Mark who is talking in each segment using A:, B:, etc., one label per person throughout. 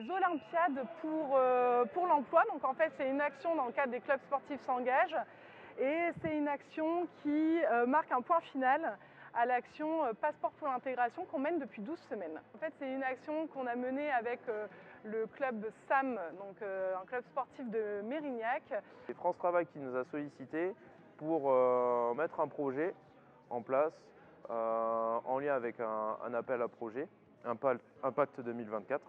A: les Olympiades pour l'emploi. Donc en fait, c'est une action dans le cadre des clubs sportifs s'engagent et c'est une action qui marque un point final à l'action Passeport pour l'intégration qu'on mène depuis 12 semaines. En fait, c'est une action qu'on a menée avec le club SAM, donc un club sportif de Mérignac.
B: C'est France Travail qui nous a sollicité pour mettre un projet en place en lien avec un appel à projet, Impact 2024,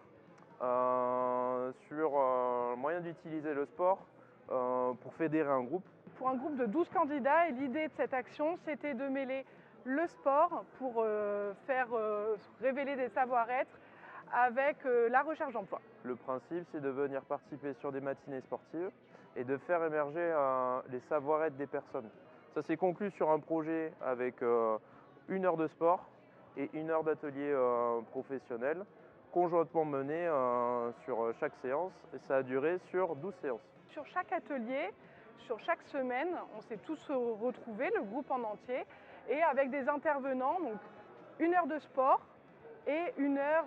B: sur le moyen d'utiliser le sport pour fédérer un groupe.
A: Pour un groupe de 12 candidats, et l'idée de cette action, c'était de mêler le sport pour faire révéler des savoir-être avec la recherche d'emploi.
B: Le principe, c'est de venir participer sur des matinées sportives et de faire émerger les savoir-être des personnes. Ça s'est conclu sur un projet avec 1 heure de sport et 1 heure d'atelier professionnel, conjointement mené sur chaque séance, et ça a duré sur 12 séances.
A: Sur chaque atelier, sur chaque semaine, on s'est tous retrouvés, le groupe en entier, et avec des intervenants, donc 1 heure de sport et 1 heure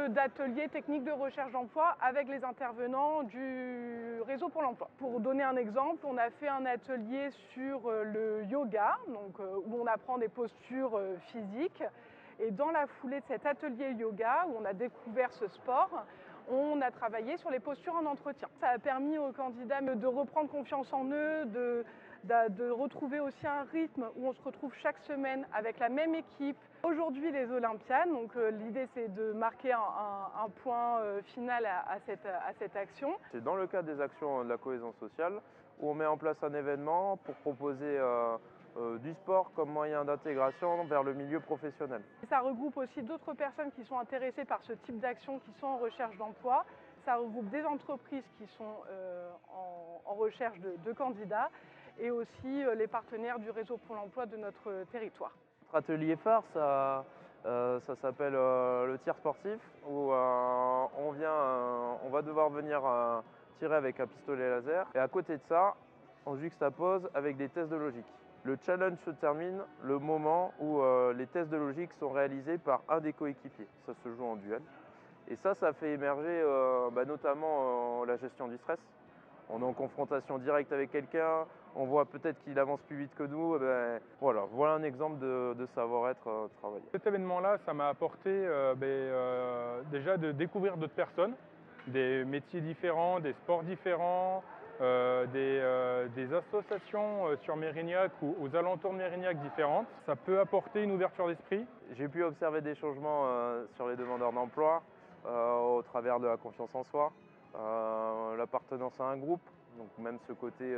A: d'atelier technique de recherche d'emploi avec les intervenants du réseau pour l'emploi. Pour donner un exemple, on a fait un atelier sur le yoga, donc, où on apprend des postures physiques. Et dans la foulée de cet atelier yoga, où on a découvert ce sport, on a travaillé sur les postures en entretien. Ça a permis aux candidats de reprendre confiance en eux, de retrouver aussi un rythme où on se retrouve chaque semaine avec la même équipe. Aujourd'hui, les Olympiades, donc l'idée c'est de marquer un point final à cette action.
B: C'est dans le cadre des actions de la cohésion sociale où on met en place un événement pour proposer du sport comme moyen d'intégration vers le milieu professionnel.
A: Ça regroupe aussi d'autres personnes qui sont intéressées par ce type d'action, qui sont en recherche d'emploi. Ça regroupe des entreprises qui sont en recherche de candidats et aussi les partenaires du réseau pour l'emploi de notre territoire.
B: Notre atelier phare, ça s'appelle le tir sportif, où on va devoir venir tirer avec un pistolet laser. Et à côté de ça, on juxtapose avec des tests de logique. Le challenge se termine le moment où les tests de logique sont réalisés par un des coéquipiers. Ça se joue en duel. Et ça fait émerger notamment la gestion du stress. On est en confrontation directe avec quelqu'un, on voit peut-être qu'il avance plus vite que nous. Voilà un exemple de savoir-être travaillé.
C: Cet événement-là, ça m'a apporté déjà de découvrir d'autres personnes, des métiers différents, des sports différents, des associations sur Mérignac ou aux alentours de Mérignac différentes. Ça peut apporter une ouverture d'esprit.
B: J'ai pu observer des changements sur les demandeurs d'emploi au travers de la confiance en soi, l'appartenance à un groupe, donc même ce côté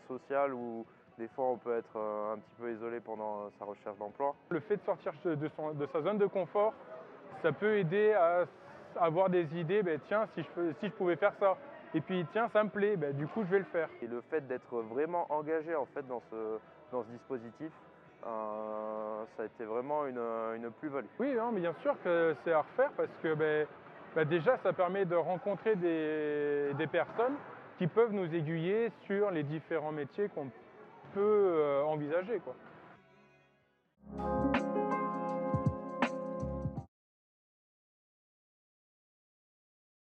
B: social où des fois on peut être un petit peu isolé pendant sa recherche d'emploi.
C: Le fait de sortir de sa zone de confort, ça peut aider à avoir des idées, tiens, si je pouvais faire ça. Et puis tiens, ça me plaît, du coup je vais le faire.
B: Et le fait d'être vraiment engagé en fait dans ce dispositif, ça a été vraiment une plus-value.
C: Oui, non, mais bien sûr que c'est à refaire parce que déjà ça permet de rencontrer des personnes qui peuvent nous aiguiller sur les différents métiers qu'on peut envisager, quoi.